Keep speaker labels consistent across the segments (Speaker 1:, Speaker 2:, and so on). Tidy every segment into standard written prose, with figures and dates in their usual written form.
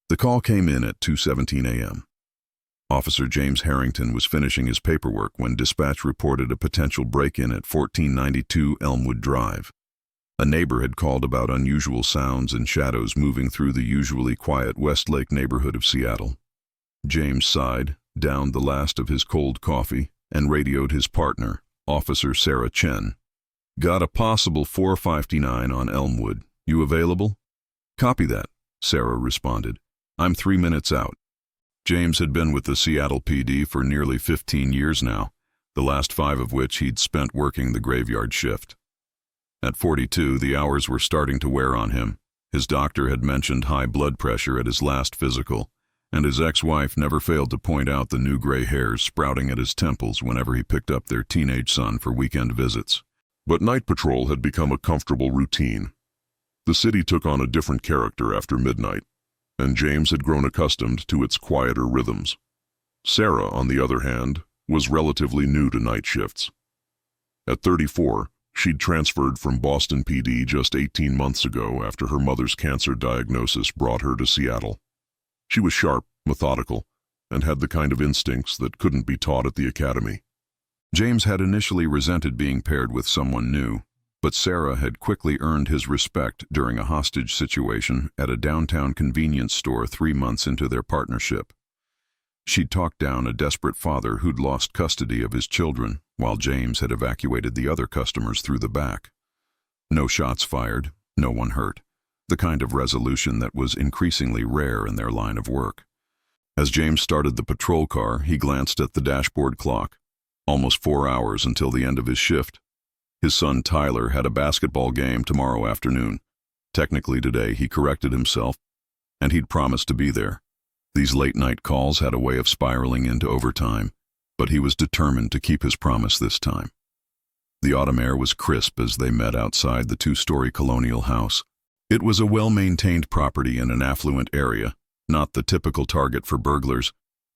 Speaker 1: The call came in at 2:17 a.m. Officer James Harrington was finishing his paperwork when dispatch reported a potential break-in at 1492 Elmwood Drive. A neighbor had called about unusual sounds and shadows moving through the usually quiet Westlake neighborhood of Seattle. James sighed, downed the last of his cold coffee, and radioed his partner, Officer Sarah Chen. "Got a possible 459 on Elmwood. You available?" "Copy that," Sarah responded. "I'm 3 minutes out." James had been with the Seattle PD for nearly 15 years now, the last 5 of which he'd spent working the graveyard shift. At 42, the hours were starting to wear on him. His doctor had mentioned high blood pressure at his last physical, and his ex-wife never failed to point out the new gray hairs sprouting at his temples whenever he picked up their teenage son for weekend visits. But night patrol had become a comfortable routine. The city took on a different character after midnight, and James had grown accustomed to its quieter rhythms. Sarah, on the other hand, was relatively new to night shifts. At 34, she'd transferred from Boston PD just 18 months ago after her mother's cancer diagnosis brought her to Seattle. She was sharp, methodical, and had the kind of instincts that couldn't be taught at the academy. James had initially resented being paired with someone new, but Sarah had quickly earned his respect during a hostage situation at a downtown convenience store 3 months into their partnership. She'd talked down a desperate father who'd lost custody of his children, while James had evacuated the other customers through the back. No shots fired, no one hurt, the kind of resolution that was increasingly rare in their line of work. As James started the patrol car, he glanced at the dashboard clock. Almost 4 hours until the end of his shift. His son Tyler had a basketball game tomorrow afternoon. Technically today, he corrected himself, and he'd promised to be there. These late-night calls had a way of spiraling into overtime, but he was determined to keep his promise this time. The autumn air was crisp as they met outside the 2-story colonial house. It was a well-maintained property in an affluent area, not the typical target for burglars,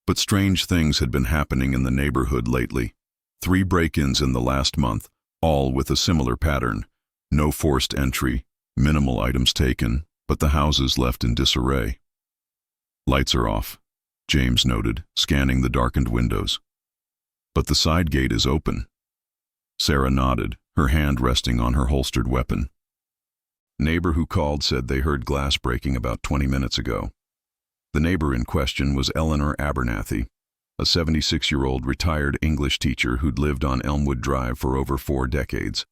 Speaker 1: but strange things had been happening in the neighborhood lately. 3 break-ins in the last month, all with a similar pattern. No forced entry, minimal items taken, but the houses left in disarray. "Lights are off," James noted, scanning the darkened windows. "But the side gate is open." Sarah nodded, her hand resting on her holstered weapon. "Neighbor who called said they heard glass breaking about 20 minutes ago." The neighbor in question was Eleanor Abernathy, a 76-year-old retired English teacher who'd lived on Elmwood Drive for over 4 decades.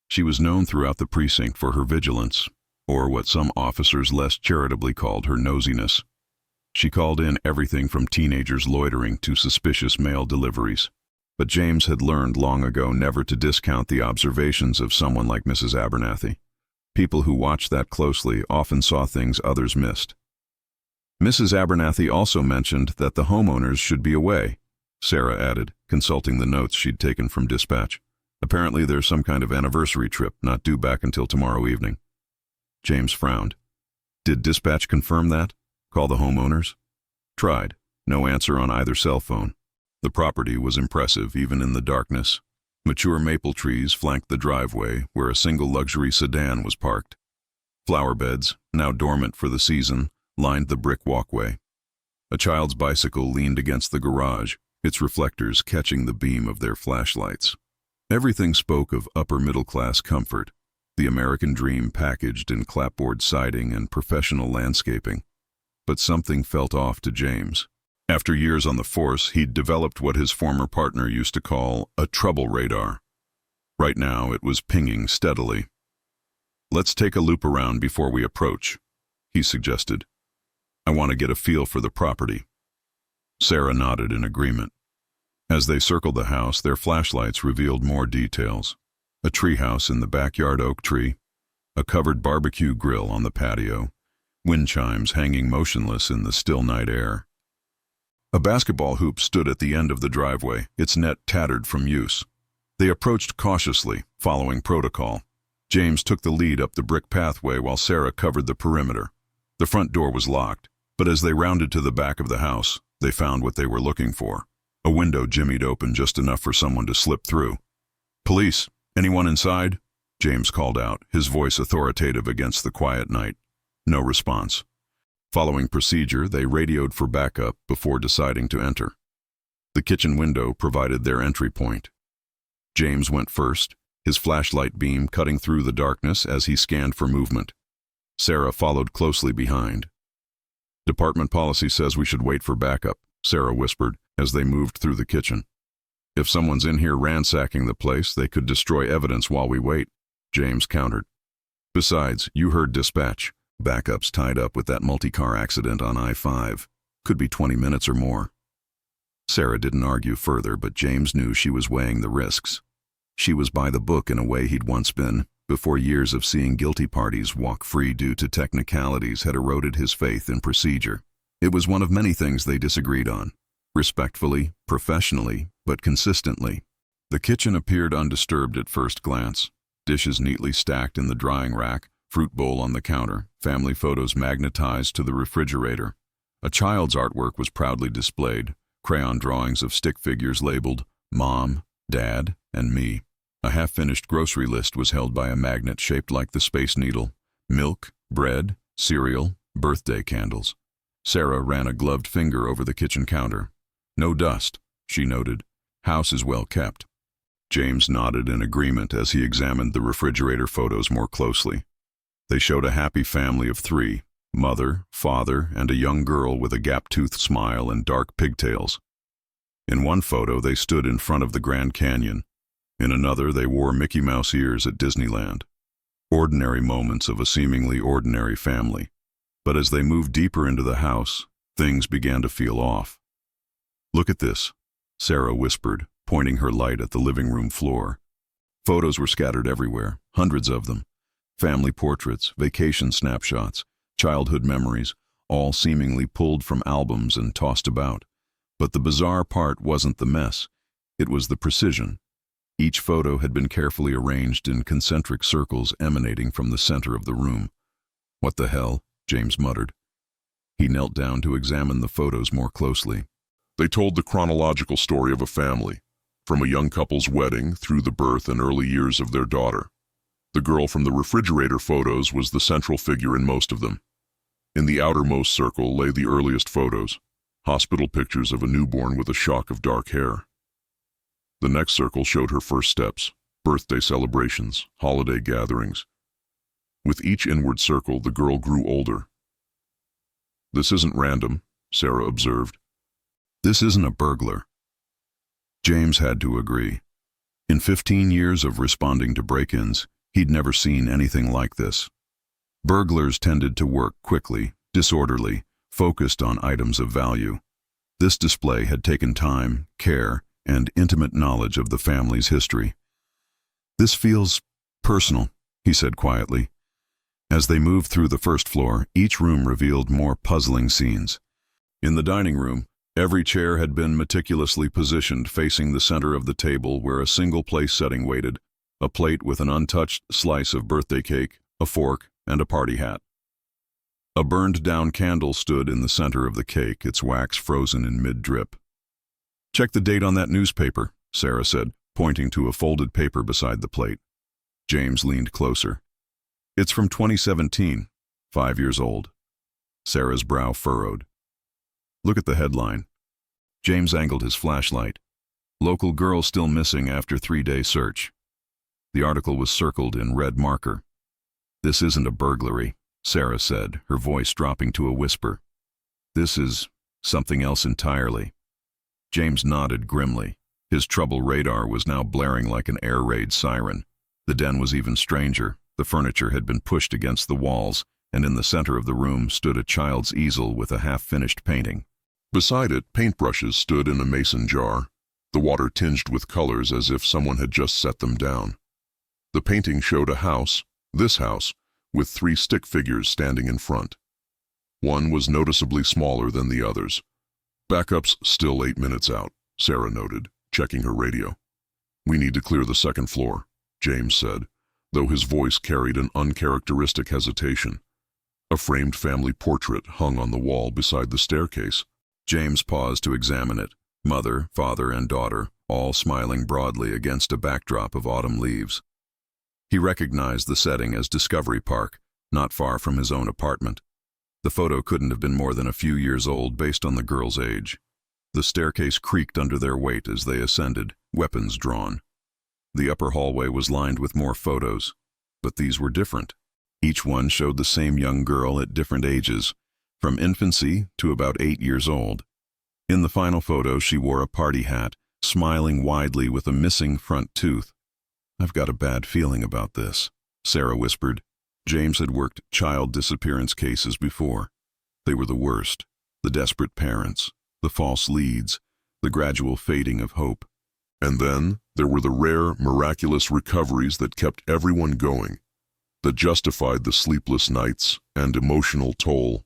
Speaker 1: She was known throughout the precinct for her vigilance, or what some officers less charitably called her nosiness. She called in everything from teenagers loitering to suspicious mail deliveries. But James had learned long ago never to discount the observations of someone like Mrs. Abernathy. People who watched that closely often saw things others missed. Mrs. Abernathy also mentioned that the homeowners should be away, Sarah added, consulting the notes she'd taken from dispatch. "Apparently there's some kind of anniversary trip not due back until tomorrow evening." James frowned. "Did dispatch confirm that? Call the homeowners?" "Tried. No answer on either cell phone." The property was impressive even in the darkness. Mature maple trees flanked the driveway where a single luxury sedan was parked. Flower beds, now dormant for the season, lined the brick walkway. A child's bicycle leaned against the garage, its reflectors catching the beam of their flashlights. Everything spoke of upper-middle-class comfort, the American dream packaged in clapboard siding and professional landscaping. But something felt off to James. After years on the force, he'd developed what his former partner used to call a trouble radar. Right now, it was pinging steadily. "Let's take a loop around before we approach," he suggested. "I want to get a feel for the property." Sarah nodded in agreement. As they circled the house, their flashlights revealed more details. A treehouse in the backyard oak tree, a covered barbecue grill on the patio, wind chimes hanging motionless in the still night air. A basketball hoop stood at the end of the driveway, its net tattered from use. They approached cautiously, following protocol. James took the lead up the brick pathway while Sarah covered the perimeter. The front door was locked, but as they rounded to the back of the house, they found what they were looking for. A window jimmied open just enough for someone to slip through. "Police, anyone inside?" James called out, his voice authoritative against the quiet night. No response. Following procedure, they radioed for backup before deciding to enter. The kitchen window provided their entry point. James went first, his flashlight beam cutting through the darkness as he scanned for movement. Sarah followed closely behind. "Department policy says we should wait for backup," Sarah whispered as they moved through the kitchen. "If someone's in here ransacking the place, they could destroy evidence while we wait," James countered. "Besides, you heard dispatch. Backup's tied up with that multi-car accident on I-5. Could be 20 minutes or more." Sarah didn't argue further, but James knew she was weighing the risks. She was by the book in a way he'd once been, before years of seeing guilty parties walk free due to technicalities had eroded his faith in procedure. It was one of many things they disagreed on, respectfully, professionally, but consistently. The kitchen appeared undisturbed at first glance. Dishes neatly stacked in the drying rack, fruit bowl on the counter, family photos magnetized to the refrigerator. A child's artwork was proudly displayed, crayon drawings of stick figures labeled Mom, Dad, and Me. A half-finished grocery list was held by a magnet shaped like the Space Needle. Milk, bread, cereal, birthday candles. Sarah ran a gloved finger over the kitchen counter. "No dust," she noted. "House is well kept." James nodded in agreement as he examined the refrigerator photos more closely. They showed a happy family of 3, mother, father, and a young girl with a gap-toothed smile and dark pigtails. In one photo, they stood in front of the Grand Canyon. In another, they wore Mickey Mouse ears at Disneyland. Ordinary moments of a seemingly ordinary family. But as they moved deeper into the house, things began to feel off. "Look at this," Sarah whispered, pointing her light at the living room floor. Photos were scattered everywhere, hundreds of them. Family portraits, vacation snapshots, childhood memories, all seemingly pulled from albums and tossed about. But the bizarre part wasn't the mess, it was the precision. Each photo had been carefully arranged in concentric circles emanating from the center of the room. "What the hell?" James muttered. He knelt down to examine the photos more closely. They told the chronological story of a family, from a young couple's wedding through the birth and early years of their daughter. The girl from the refrigerator photos was the central figure in most of them. In the outermost circle lay the earliest photos, hospital pictures of a newborn with a shock of dark hair. The next circle showed her first steps, birthday celebrations, holiday gatherings. With each inward circle, the girl grew older. "This isn't random," Sarah observed. "This isn't a burglar." James had to agree. In 15 years of responding to break-ins, he'd never seen anything like this. Burglars tended to work quickly, disorderly, focused on items of value. This display had taken time, care, and intimate knowledge of the family's history. "This feels personal," he said quietly. As they moved through the first floor, each room revealed more puzzling scenes. In the dining room, every chair had been meticulously positioned facing the center of the table where a single place setting waited, a plate with an untouched slice of birthday cake, a fork, and a party hat. A burned-down candle stood in the center of the cake, its wax frozen in mid-drip. "Check the date on that newspaper," Sarah said, pointing to a folded paper beside the plate. James leaned closer. "It's from 2017, 5 years old." Sarah's brow furrowed. "Look at the headline." James angled his flashlight. "Local girl still missing after 3-day search." The article was circled in red marker. "This isn't a burglary," Sarah said, her voice dropping to a whisper. "This is something else entirely." James nodded grimly. His trouble radar was now blaring like an air raid siren. The den was even stranger. The furniture had been pushed against the walls, and in the center of the room stood a child's easel with a half-finished painting. Beside it, paintbrushes stood in a mason jar, the water tinged with colors as if someone had just set them down. The painting showed a house, this house, with 3 stick figures standing in front. One was noticeably smaller than the others. "Backup's still 8 minutes out," Sarah noted, checking her radio. "We need to clear the second floor," James said, though his voice carried an uncharacteristic hesitation. A framed family portrait hung on the wall beside the staircase. James paused to examine it, mother, father, and daughter, all smiling broadly against a backdrop of autumn leaves. He recognized the setting as Discovery Park, not far from his own apartment. The photo couldn't have been more than a few years old based on the girl's age. The staircase creaked under their weight as they ascended, weapons drawn. The upper hallway was lined with more photos, but these were different. Each one showed the same young girl at different ages, from infancy to about 8 years old. In the final photo, she wore a party hat, smiling widely with a missing front tooth. "I've got a bad feeling about this," Sarah whispered. James had worked child disappearance cases before. They were the worst: the desperate parents, the false leads, the gradual fading of hope.
Speaker 2: And then there were the rare, miraculous recoveries that kept everyone going, that justified the sleepless nights and emotional toll.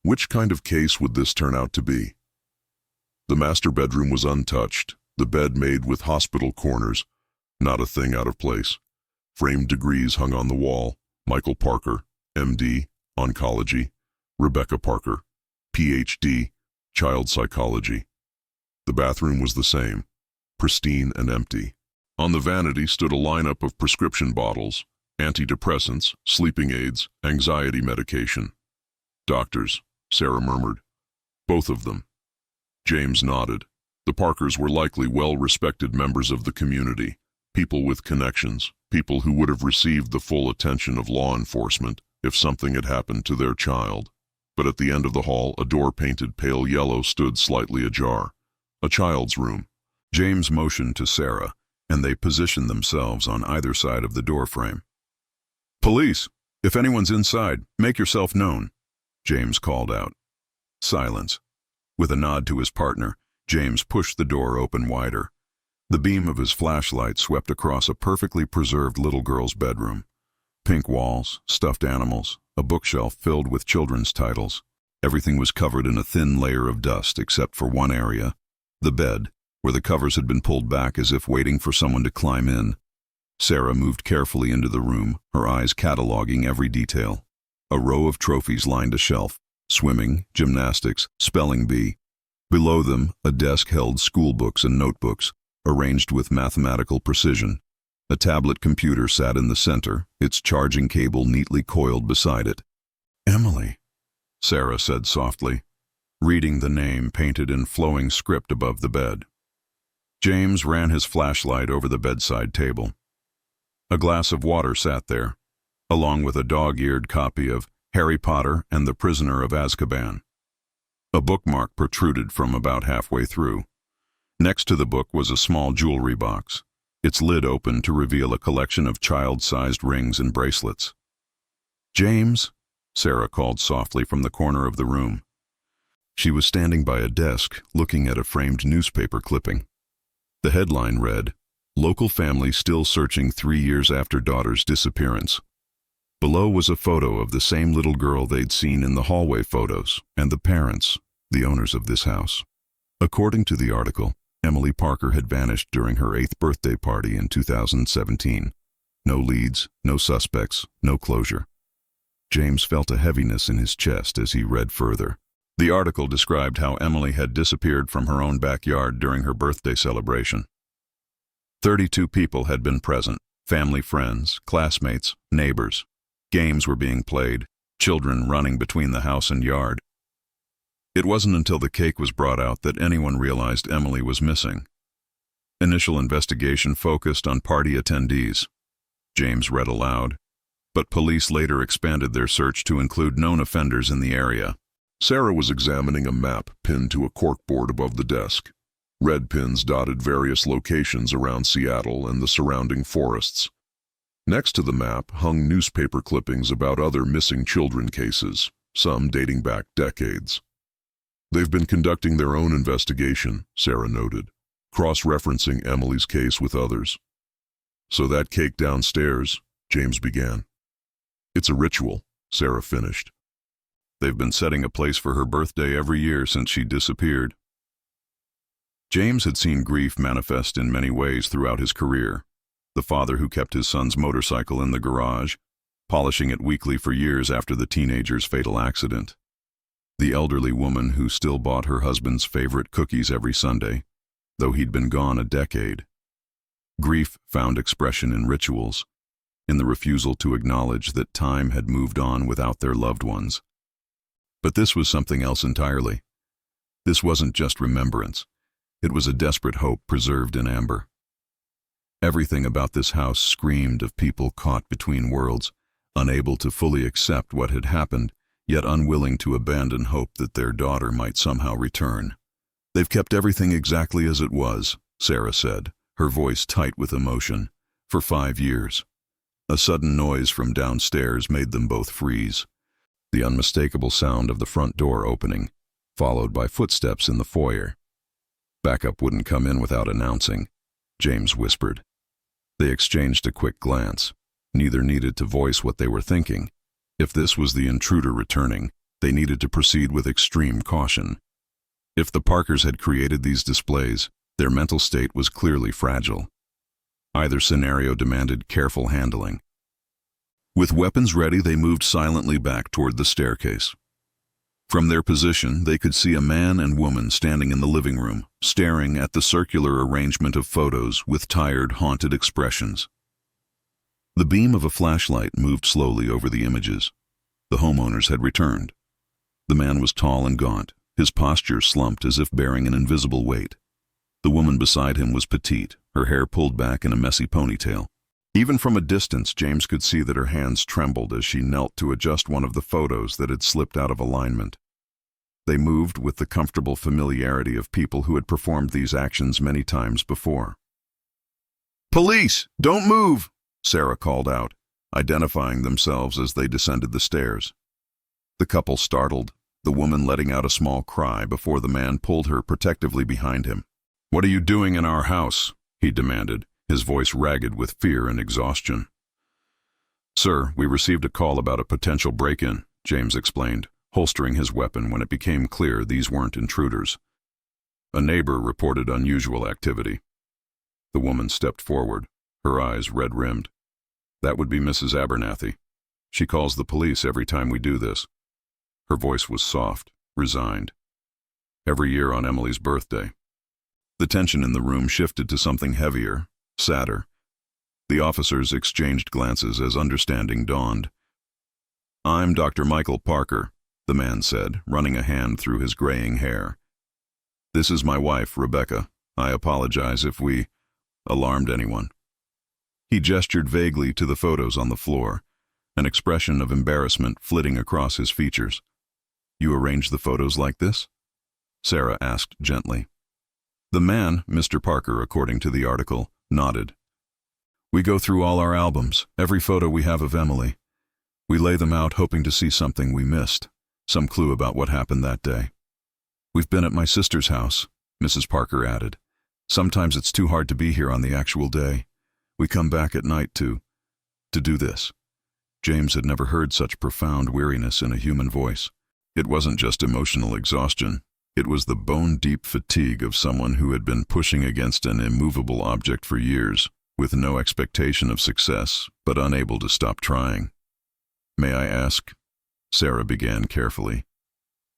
Speaker 2: Which kind of case would this turn out to be? The master bedroom was untouched, the bed made with hospital corners, not a thing out of place. Framed degrees hung on the wall: Michael Parker, MD, oncology; Rebecca Parker, PhD, child psychology. The bathroom was the same, pristine and empty. On the vanity stood a lineup of prescription bottles, antidepressants, sleeping aids, anxiety medication. "Doctors," Sarah murmured. "Both of them." James nodded. The Parkers were likely well-respected members of the community, people with connections, people who would have received the full attention of law enforcement if something had happened to their child. But at the end of the hall, a door painted pale yellow stood slightly ajar. A child's room. James motioned to Sarah, and they positioned themselves on either side of the doorframe. "Police! If anyone's inside, make yourself known," James called out. Silence. With a nod to his partner, James pushed the door open wider. The beam of his flashlight swept across a perfectly preserved little girl's bedroom. Pink walls, stuffed animals, a bookshelf filled with children's titles. Everything was covered in a thin layer of dust except for one area, the bed, where the covers had been pulled back as if waiting for someone to climb in. Sarah moved carefully into the room, her eyes cataloging every detail. A row of trophies lined a shelf: swimming, gymnastics, spelling bee. Below them, a desk held school books and notebooks, arranged with mathematical precision. A tablet computer sat in the center, its charging cable neatly coiled beside it. "Emily," Sarah said softly, reading the name painted in flowing script above the bed. James ran his flashlight over the bedside table. A glass of water sat there, along with a dog-eared copy of Harry Potter and the Prisoner of Azkaban. A bookmark protruded from about halfway through. Next to the book was a small jewelry box, its lid open to reveal a collection of child-sized rings and bracelets. "James," Sarah called softly from the corner of the room. She was standing by a desk, looking at a framed newspaper clipping. The headline read, "Local family still searching 3 years after daughter's disappearance." Below was a photo of the same little girl they'd seen in the hallway photos, and the parents, the owners of this house. According to the article, Emily Parker had vanished during her 8th birthday party in 2017. No leads, no suspects, no closure. James felt a heaviness in his chest as he read further. The article described how Emily had disappeared from her own backyard during her birthday celebration. 32 people had been present: family, friends, classmates, neighbors. Games were being played, children running between the house and yard. It wasn't until the cake was brought out that anyone realized Emily was missing. Initial investigation focused on party attendees. James read aloud, but police later expanded their search to include known offenders in the area. Sarah was examining a map pinned to a corkboard above the desk. Red pins dotted various locations around Seattle and the surrounding forests. Next to the map hung newspaper clippings about other missing children cases, some dating back decades. "They've been conducting their own investigation," Sarah noted, cross-referencing Emily's case with others. "So that cake downstairs," James began. "It's a ritual," Sarah finished. "They've been setting a place for her birthday every year since she disappeared." James had seen grief manifest in many ways throughout his career. The father who kept his son's motorcycle in the garage, polishing it weekly for years after the teenager's fatal accident. The elderly woman who still bought her husband's favorite cookies every Sunday, though he'd been gone a decade. Grief found expression in rituals, in the refusal to acknowledge that time had moved on without their loved ones.
Speaker 1: But this was something else entirely. This wasn't just remembrance. It was a desperate hope preserved in amber. Everything about this house screamed of people caught between worlds, unable to fully accept what had happened, yet unwilling to abandon hope that their daughter might somehow return. "They've kept everything exactly as it was," Sarah said, her voice tight with emotion, "for 5 years." A sudden noise from downstairs made them both freeze. The unmistakable sound of the front door opening, followed by footsteps in the foyer. "Backup wouldn't come in without announcing," James whispered. They exchanged a quick glance. Neither needed to voice what they were thinking. If this was the intruder returning, they needed to proceed with extreme caution. If the Parkers had created these displays, their mental state was clearly fragile. Either scenario demanded careful handling. With weapons ready, they moved silently back toward the staircase. From their position, they could see a man and woman standing in the living room, staring at the circular arrangement of photos with tired, haunted expressions. The beam of a flashlight moved slowly over the images. The homeowners had returned. The man was tall and gaunt, his posture slumped as if bearing an invisible weight. The woman beside him was petite, her hair pulled back in a messy ponytail. Even from a distance, James could see that her hands trembled as she knelt to adjust one of the photos that had slipped out of alignment. They moved with the comfortable familiarity of people who had performed these actions many times before. "Police! Don't move!" Sarah called out, identifying themselves as they descended the stairs. The couple startled, the woman letting out a small cry before the man pulled her protectively behind him. "What are you doing in our house?" he demanded, his voice ragged with fear and exhaustion. "Sir, we received a call about a potential break-in," James explained, holstering his weapon when it became clear these weren't intruders. "A neighbor reported unusual activity." The woman stepped forward, her eyes red-rimmed. "That would be Mrs. Abernathy. She calls the police every time we do this." Her voice was soft, resigned. "Every year on Emily's birthday." The tension in the room shifted to something heavier, sadder. The officers exchanged glances as understanding dawned. "I'm Dr. Michael Parker," the man said, running a hand through his graying hair. "This is my wife, Rebecca. I apologize if we alarmed anyone." He gestured vaguely to the photos on the floor, an expression of embarrassment flitting across his features. "You arranged the photos like this?" Sarah asked gently. The man, Mr. Parker, according to the article, nodded. "We go through all our albums, every photo we have of Emily. We lay them out hoping to see something we missed, some clue about what happened that day. We've been at my sister's house," Mrs. Parker added. "Sometimes it's too hard to be here on the actual day. We come back at night to do this." James had never heard such profound weariness in a human voice. It wasn't just emotional exhaustion. It was the bone-deep fatigue of someone who had been pushing against an immovable object for years, with no expectation of success, but unable to stop trying. "May I ask?" Sarah began carefully.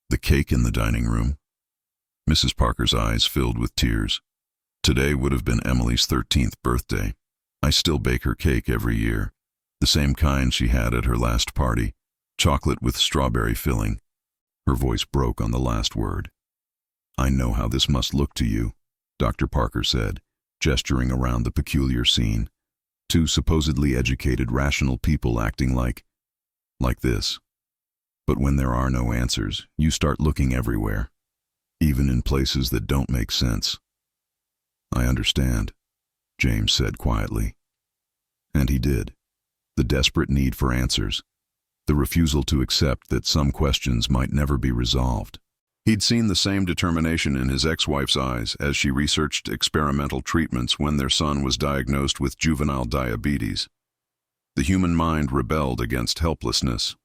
Speaker 1: "The cake in the dining room?" Mrs. Parker's eyes filled with tears. "Today would have been Emily's 13th birthday. I still bake her cake every year, the same kind she had at her last party, chocolate with strawberry filling." Her voice broke on the last word. "I know how this must look to you," Dr. Parker said, gesturing around the peculiar scene. "Two supposedly educated, rational people acting like this. But when there are no answers, you start looking everywhere, even in places that don't make sense." "I understand," James said quietly. And he did. The desperate need for answers, the refusal to accept that some questions might never be resolved. He'd seen the same determination in his ex-wife's eyes as she researched experimental treatments when their son was diagnosed with juvenile diabetes. The human mind rebelled against helplessness.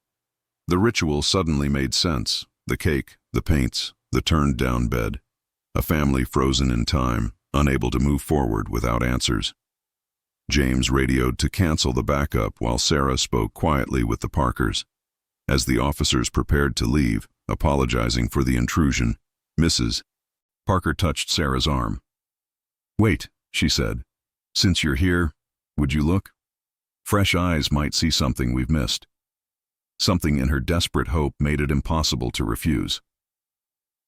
Speaker 1: The ritual suddenly made sense: the cake, the paints, the turned-down bed. A family frozen in time, unable to move forward without answers. James radioed to cancel the backup while Sarah spoke quietly with the Parkers. As the officers prepared to leave, apologizing for the intrusion, Mrs. Parker touched Sarah's arm. "Wait," she said. "Since you're here, would you look? Fresh eyes might see something we've missed." Something in her desperate hope made it impossible to refuse.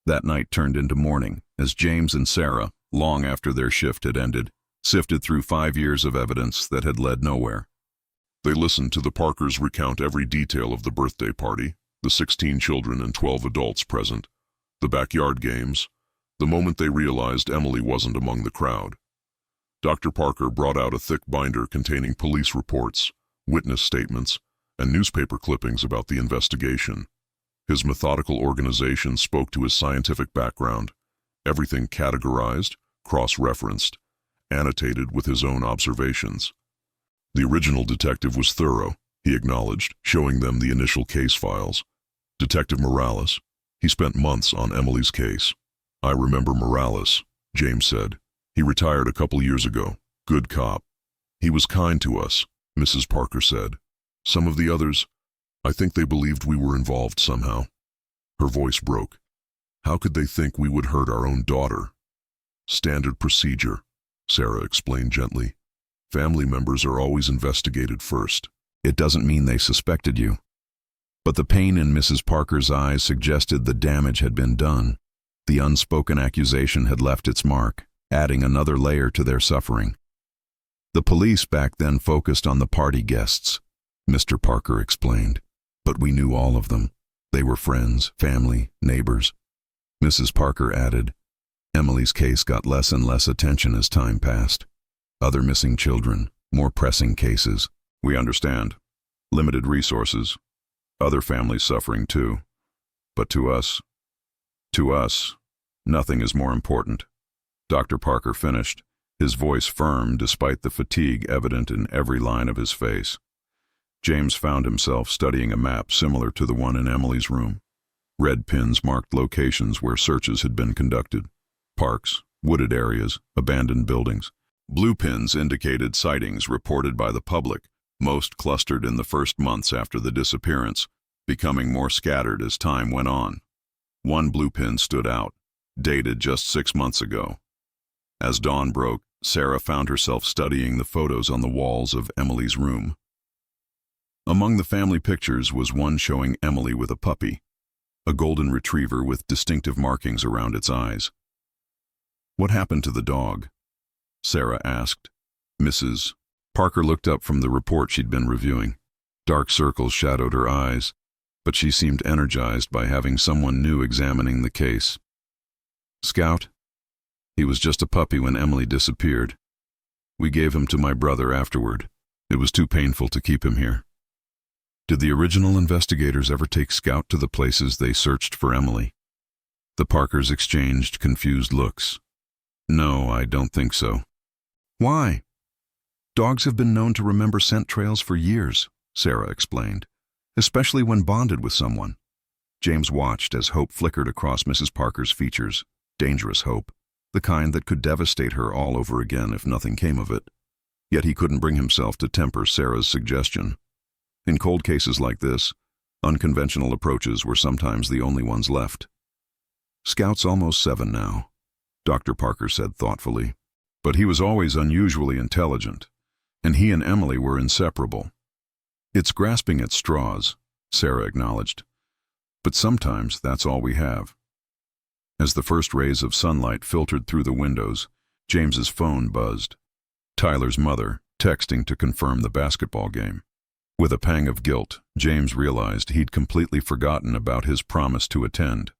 Speaker 1: That night turned into morning as James and Sarah, long after their shift had ended, sifted through 5 years of evidence that had led nowhere.
Speaker 2: They listened to the Parkers recount every detail of the birthday party, the 16 children and 12 adults present, the backyard games, the moment they realized Emily wasn't among the crowd. Dr. Parker brought out a thick binder containing police reports, witness statements, and newspaper clippings about the investigation. His methodical organization spoke to his scientific background, everything categorized, cross-referenced, annotated with his own observations. The original detective was thorough, he acknowledged, showing them the initial case files. Detective Morales, he spent months on Emily's case. I remember Morales, James said. He retired a couple years ago. Good cop. He was kind to us, Mrs. Parker said. Some of the others, I think they believed we were involved somehow. Her voice broke. How could they think we would hurt our own daughter? Standard procedure, Sarah explained gently. Family members are always investigated first.
Speaker 1: It doesn't mean they suspected you. But the pain in Mrs. Parker's eyes suggested the damage had been done. The unspoken accusation had left its mark, adding another layer to their suffering. The police back then focused on the party guests, Mr. Parker explained. But we knew all of them. They were friends, family, neighbors. Mrs. Parker added, Emily's case got less and less attention as time passed. Other missing children, more pressing cases. We understand. Limited resources. Other families suffering too. But to us, nothing is more important. Dr. Parker finished, his voice firm despite the fatigue evident in every line of his face. James found himself studying a map similar to the one in Emily's room. Red pins marked locations where searches had been conducted. Parks, wooded areas, abandoned buildings. Blue pins indicated sightings reported by the public, most clustered in the first months after the disappearance, becoming more scattered as time went on. One blue pin stood out, dated just 6 months ago. As dawn broke, Sarah found herself studying the photos on the walls of Emily's room. Among the family pictures was one showing Emily with a puppy, a golden retriever with distinctive markings around its eyes. What happened to the dog? Sarah asked. Mrs. Parker looked up from the report she'd been reviewing. Dark circles shadowed her eyes, but she seemed energized by having someone new examining the case. Scout? He was just a puppy when Emily disappeared. We gave him to my brother afterward. It was too painful to keep him here. Did the original investigators ever take Scout to the places they searched for Emily? The Parkers exchanged confused looks. No, I don't think so. Why? Dogs have been known to remember scent trails for years, Sarah explained, especially when bonded with someone. James watched as hope flickered across Mrs. Parker's features, dangerous hope, the kind that could devastate her all over again if nothing came of it. Yet he couldn't bring himself to temper Sarah's suggestion. In cold cases like this, unconventional approaches were sometimes the only ones left. Scout's almost 7 now, Dr. Parker said thoughtfully. But he was always unusually intelligent, and he and Emily were inseparable. It's grasping at straws, Sarah acknowledged. But sometimes that's all we have. As the first rays of sunlight filtered through the windows, James's phone buzzed. Tyler's mother, texting to confirm the basketball game. With a pang of guilt, James realized he'd completely forgotten about his promise to attend.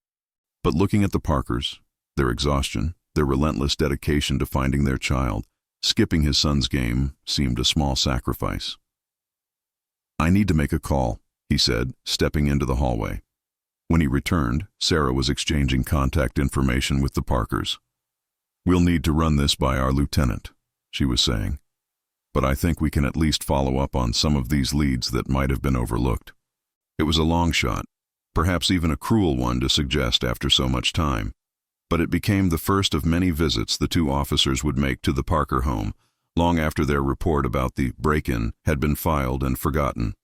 Speaker 1: But looking at the Parkers, their exhaustion, their relentless dedication to finding their child, skipping his son's game seemed a small sacrifice. I need to make a call, he said, stepping into the hallway. When he returned, Sarah was exchanging contact information with the Parkers. We'll need to run this by our lieutenant, she was saying. But I think we can at least follow up on some of these leads that might have been overlooked. It was a long shot, perhaps even a cruel one to suggest after so much time, but it became the first of many visits the two officers would make to the Parker home, long after their report about the break-in had been filed and forgotten.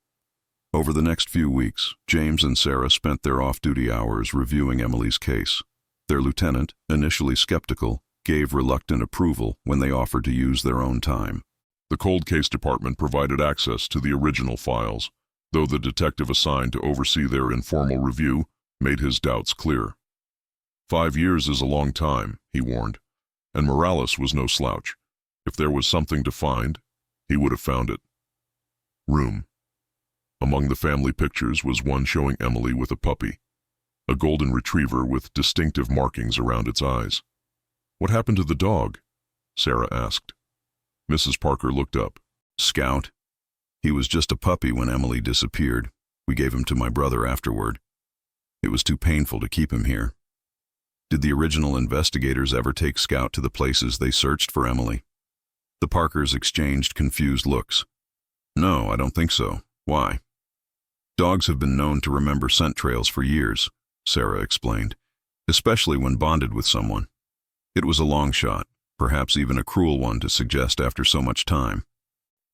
Speaker 1: Over the next few weeks, James and Sarah spent their off-duty hours reviewing Emily's case. Their lieutenant, initially skeptical, gave reluctant approval when they offered to use their own time.
Speaker 2: The cold case department provided access to the original files, though the detective assigned to oversee their informal review made his doubts clear. 5 years is a long time, he warned, and Morales was no slouch. If there was something to find, he would have found it. Room. Among the family pictures was one showing Emily with a puppy, a golden retriever with distinctive markings around its eyes. "What happened to the dog?" Sarah asked. Mrs. Parker looked up.
Speaker 1: "Scout. He was just a puppy when Emily disappeared. We gave him to my brother afterward. It was too painful to keep him here." "Did the original investigators ever take Scout to the places they searched for Emily?" The Parkers exchanged confused looks. "No, I don't think so. Why?" "Dogs have been known to remember scent trails for years," Sarah explained, "especially when bonded with someone. It was a long shot, perhaps even a cruel one to suggest after so much time.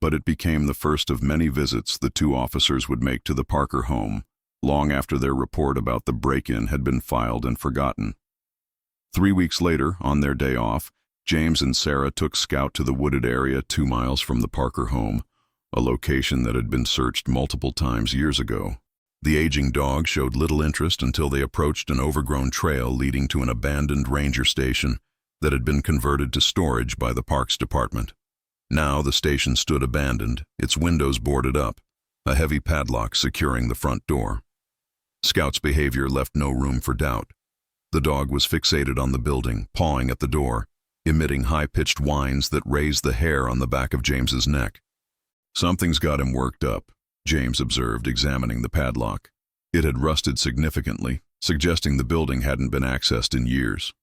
Speaker 1: But it became the first of many visits the two officers would make to the Parker home, long after their report about the break-in had been filed and forgotten. 3 weeks later, on their day off, James and Sarah took Scout to the wooded area 2 miles from the Parker home, a location that had been searched multiple times years ago. The aging dog showed little interest until they approached an overgrown trail leading to an abandoned ranger station that had been converted to storage by the Parks Department. Now the station stood abandoned, its windows boarded up, a heavy padlock securing the front door. Scout's behavior left no room for doubt. The dog was fixated on the building, pawing at the door, emitting high-pitched whines that raised the hair on the back of James's neck. "Something's got him worked up," James observed, examining the padlock. It had rusted significantly, suggesting the building hadn't been accessed in years.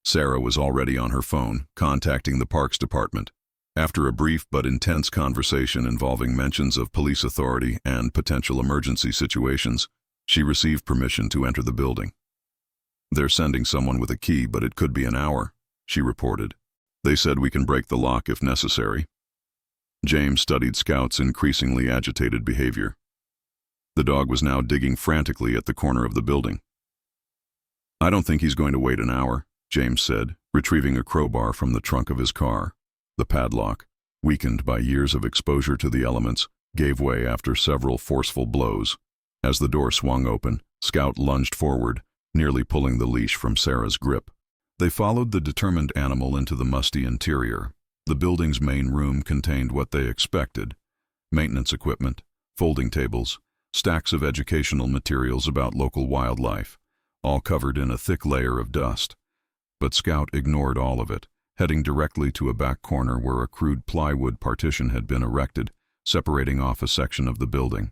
Speaker 1: Sarah was already on her phone, contacting the Parks Department. After a brief but intense conversation involving mentions of police authority and potential emergency situations, she received permission to enter the building. "They're sending someone with a key, but it could be an hour," she reported. "They said we can break the lock if necessary." James studied Scout's increasingly agitated behavior. The dog was now digging frantically at the corner of the building. "I don't think he's going to wait an hour," James said, retrieving a crowbar from the trunk of his car. The padlock, weakened by years of exposure to the elements, gave way after several forceful blows. As the door swung open, Scout lunged forward, nearly pulling the leash from Sarah's grip. They followed the determined animal into the musty interior. The building's main room contained what they expected: maintenance equipment, folding tables, stacks of educational materials about local wildlife, all covered in a thick layer of dust. But Scout ignored all of it, heading directly to a back corner where a crude plywood partition had been erected, separating off a section of the building.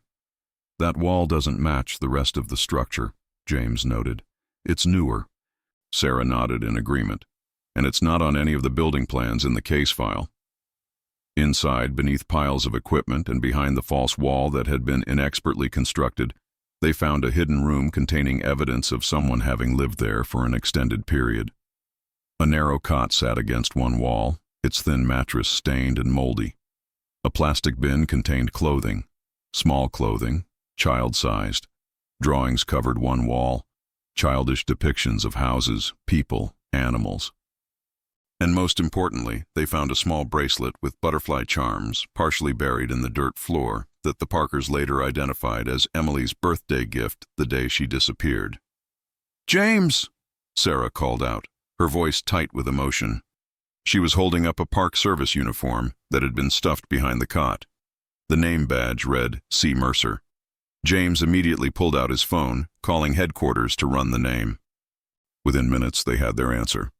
Speaker 1: "That wall doesn't match the rest of the structure," James noted. "It's newer." Sarah nodded in agreement. "And it's not on any of the building plans in the case file." Inside, beneath piles of equipment and behind the false wall that had been inexpertly constructed, they found a hidden room containing evidence of someone having lived there for an extended period. A narrow cot sat against one wall, its thin mattress stained and moldy. A plastic bin contained clothing, small clothing, child-sized. Drawings covered one wall, childish depictions of houses, people, animals. And most importantly, they found a small bracelet with butterfly charms partially buried in the dirt floor that the Parkers later identified as Emily's birthday gift the day she disappeared. "James!" Sarah called out, her voice tight with emotion. She was holding up a Park Service uniform that had been stuffed behind the cot. The name badge read C. Mercer. James immediately pulled out his phone, calling headquarters to run the name. Within minutes, they had their answer.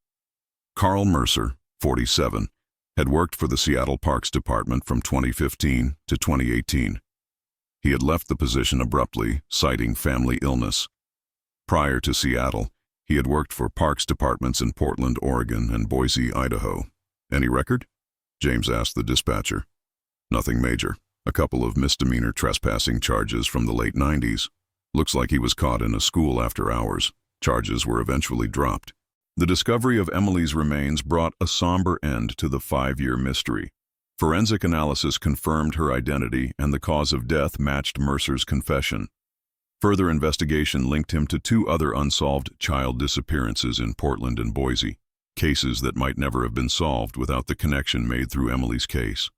Speaker 1: Carl Mercer, 47, had worked for the Seattle Parks Department from 2015 to 2018. He had left the position abruptly, citing family illness. Prior to Seattle, he had worked for Parks Departments in Portland, Oregon, and Boise, Idaho. "Any record?" James asked the dispatcher. "Nothing major. A couple of misdemeanor trespassing charges from the late 90s. Looks like he was caught in a school after hours. Charges were eventually dropped." The discovery of Emily's remains brought a somber end to the 5-year mystery. Forensic analysis confirmed her identity, and the cause of death matched Mercer's confession. Further investigation linked him to 2 other unsolved child disappearances in Portland and Boise, cases that might never have been solved without the connection made through Emily's case.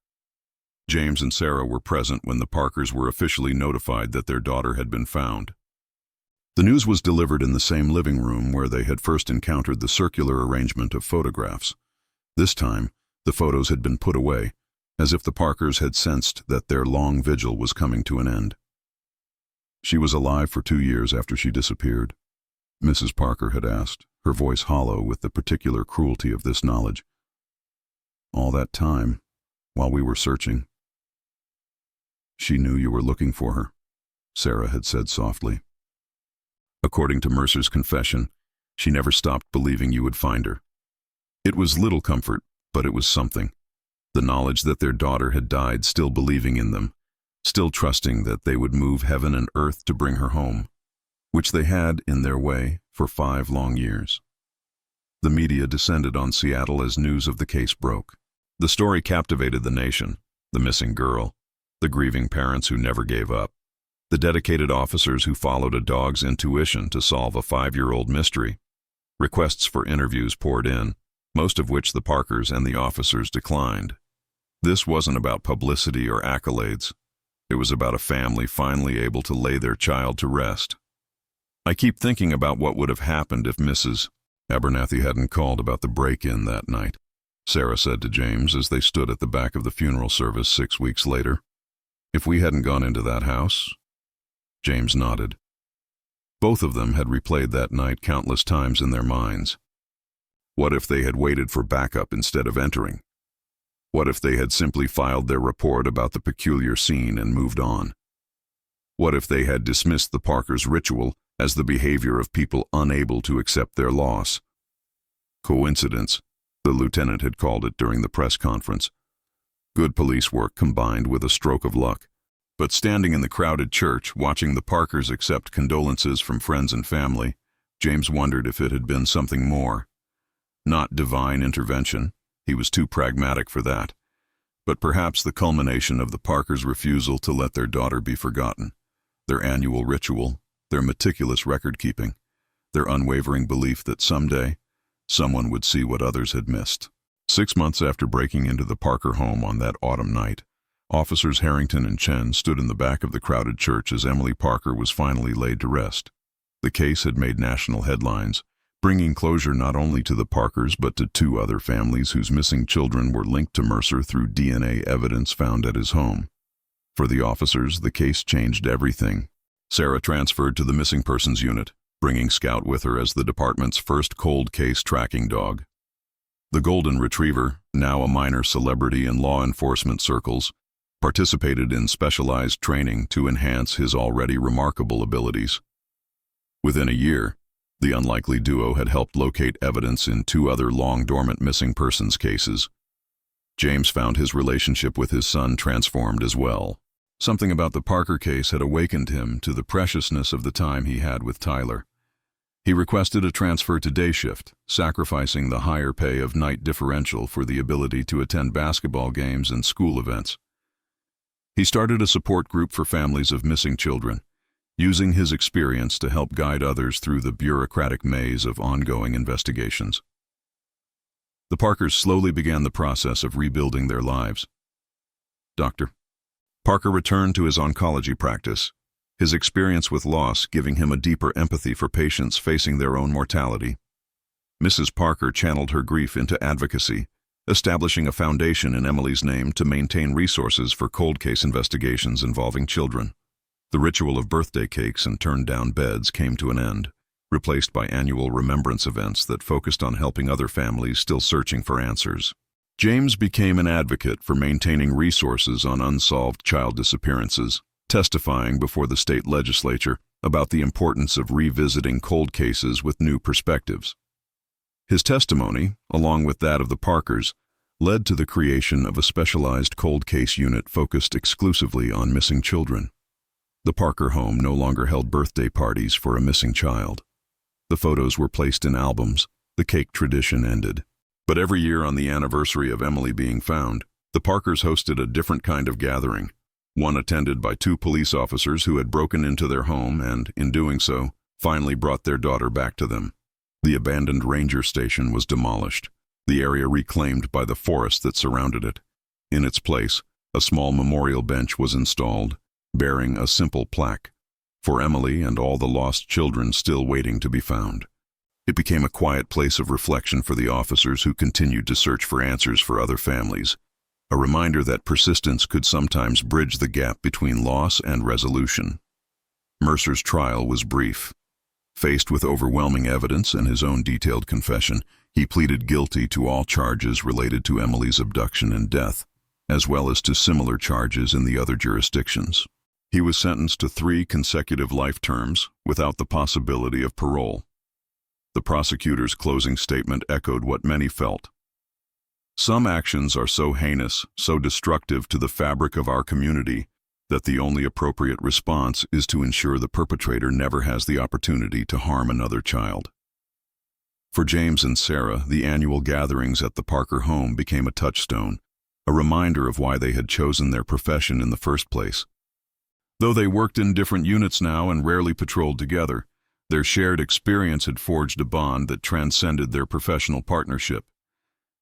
Speaker 1: James and Sarah were present when the Parkers were officially notified that their daughter had been found. The news was delivered in the same living room where they had first encountered the circular arrangement of photographs. This time, the photos had been put away, as if the Parkers had sensed that their long vigil was coming to an end. "She was alive for 2 years after she disappeared?" Mrs. Parker had asked, her voice hollow with the particular cruelty of this knowledge. "All that time, while we were searching." "She knew you were looking for her," Sarah had said softly. "According to Mercer's confession, she never stopped believing you would find her." It was little comfort, but it was something. The knowledge that their daughter had died still believing in them, still trusting that they would move heaven and earth to bring her home, which they had, in their way, for 5 long years. The media descended on Seattle as news of the case broke. The story captivated the nation: the missing girl, the grieving parents who never gave up, the dedicated officers who followed a dog's intuition to solve a 5-year-old mystery. Requests for interviews poured in, most of which the Parkers and the officers declined. This wasn't about publicity or accolades. It was about a family finally able to lay their child to rest. "I keep thinking about what would have happened if Mrs. Abernathy hadn't called about the break-in that night," Sarah said to James as they stood at the back of the funeral service 6 weeks later. "If we hadn't gone into that house?" James nodded. Both of them had replayed that night countless times in their minds. What if they had waited for backup instead of entering? What if they had simply filed their report about the peculiar scene and moved on? What if they had dismissed the Parkers' ritual as the behavior of people unable to accept their loss? Coincidence, the lieutenant had called it during the press conference. Good police work combined with a stroke of luck. But standing in the crowded church, watching the Parkers accept condolences from friends and family, James wondered if it had been something more. Not divine intervention, he was too pragmatic for that, but perhaps the culmination of the Parkers' refusal to let their daughter be forgotten, their annual ritual, their meticulous record-keeping, their unwavering belief that someday, someone would see what others had missed. 6 months after breaking into the Parker home on that autumn night, Officers Harrington and Chen stood in the back of the crowded church as Emily Parker was finally laid to rest. The case had made national headlines, bringing closure not only to the Parkers but to 2 other families whose missing children were linked to Mercer through DNA evidence found at his home. For the officers, the case changed everything. Sarah transferred to the missing persons unit, bringing Scout with her as the department's first cold case tracking dog. The Golden Retriever, now a minor celebrity in law enforcement circles, participated in specialized training to enhance his already remarkable abilities. Within a year, the unlikely duo had helped locate evidence in 2 other long-dormant missing persons cases. James found his relationship with his son transformed as well. Something about the Parker case had awakened him to the preciousness of the time he had with Tyler. He requested a transfer to day shift, sacrificing the higher pay of night differential for the ability to attend basketball games and school events. He started a support group for families of missing children, using his experience to help guide others through the bureaucratic maze of ongoing investigations. The Parkers slowly began the process of rebuilding their lives. Dr. Parker returned to his oncology practice, his experience with loss giving him a deeper empathy for patients facing their own mortality. Mrs. Parker channeled her grief into advocacy, establishing a foundation in Emily's name to maintain resources for cold case investigations involving children. The ritual of birthday cakes and turned-down beds came to an end, replaced by annual remembrance events that focused on helping other families still searching for answers. James became an advocate for maintaining resources on unsolved child disappearances, testifying before the state legislature about the importance of revisiting cold cases with new perspectives. His testimony, along with that of the Parkers, led to the creation of a specialized cold case unit focused exclusively on missing children. The Parker home no longer held birthday parties for a missing child. The photos were placed in albums, the cake tradition ended. But every year on the anniversary of Emily being found, the Parkers hosted a different kind of gathering, one attended by 2 police officers who had broken into their home and, in doing so, finally brought their daughter back to them. The abandoned ranger station was demolished, the area reclaimed by the forest that surrounded it. In its place, A small memorial bench was installed, bearing a simple plaque, for Emily and all the lost children still waiting to be found. It became a quiet place of reflection for the officers who continued to search for answers for other families, a reminder that persistence could sometimes bridge the gap between loss and resolution. Mercer's trial was brief. Faced with overwhelming evidence and his own detailed confession, he pleaded guilty to all charges related to Emily's abduction and death, as well as to similar charges in the other jurisdictions. He was sentenced to 3 consecutive life terms without the possibility of parole. The prosecutor's closing statement echoed what many felt. Some actions are so heinous, so destructive to the fabric of our community, that the only appropriate response is to ensure the perpetrator never has the opportunity to harm another child. For James and Sarah, the annual gatherings at the Parker home became a touchstone, a reminder of why they had chosen their profession in the first place. Though they worked in different units now and rarely patrolled together, their shared experience had forged a bond that transcended their professional partnership.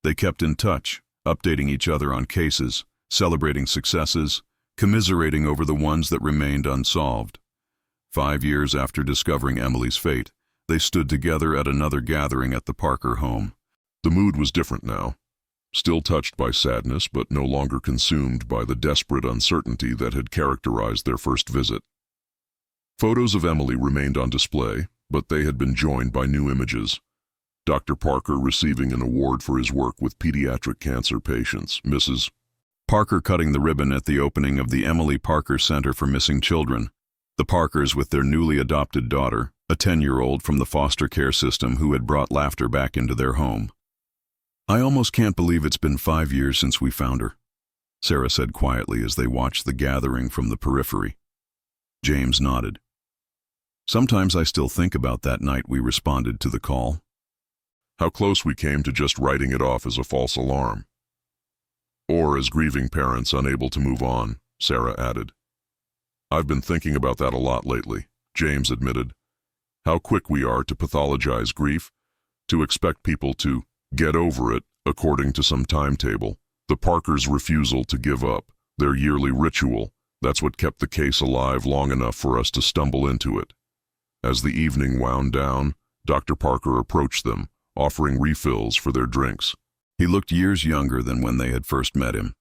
Speaker 1: They kept in touch, updating each other on cases, celebrating successes, commiserating over the ones that remained unsolved. 5 years after discovering Emily's fate, they stood together at another gathering at the Parker home.
Speaker 2: The mood was different now, still touched by sadness but no longer consumed by the desperate uncertainty that had characterized their first visit. Photos of Emily remained on display, but they had been joined by new images. Dr. Parker receiving an award for his work with pediatric cancer patients, Mrs.
Speaker 1: Parker cutting the ribbon at the opening of the Emily Parker Center for Missing Children, the Parkers with their newly adopted daughter, a 10-year-old from the foster care system who had brought laughter back into their home. "I almost can't believe it's been 5 years since we found her," Sarah said quietly as they watched the gathering from the periphery. James nodded. "Sometimes I still think about that night we responded to the call.
Speaker 2: How close we came to just writing it off as a false alarm. Or as grieving parents unable to move on," Sarah added. "I've been thinking about that a lot lately," James admitted. "How quick we are to pathologize grief, to expect people to get over it according to some timetable. The Parkers' refusal to give up, their yearly ritual, that's what kept the case alive long enough for us to stumble into it." As the evening wound down, Dr. Parker approached them, offering refills for their drinks.
Speaker 1: He looked years younger than when they had first met him.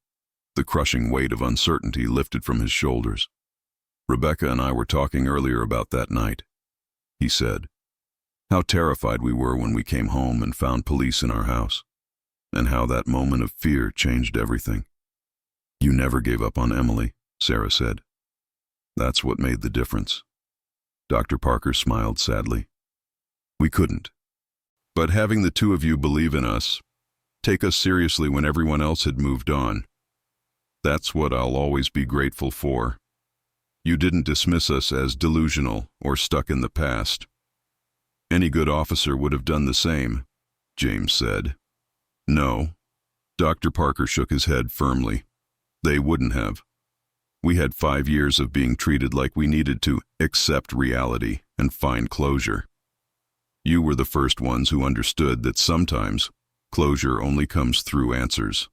Speaker 1: The crushing weight of uncertainty lifted from his shoulders. "Rebecca and I were talking earlier about that night," he said. "How terrified we were when we came home and found police in our house, and how that moment of fear changed everything." "You never gave up on Emily," Sarah said. "That's what made the difference." Dr. Parker smiled sadly. "We couldn't. But having the two of you believe in us, take us seriously when everyone else had moved on, that's what I'll always be grateful for. You didn't dismiss us as delusional or stuck in the past. Any good officer would have done the same," James said. "No." Dr. Parker shook his head firmly. "They wouldn't have. We had 5 years of being treated like we needed to accept reality and find closure. You were the first ones who understood that sometimes closure only comes through answers."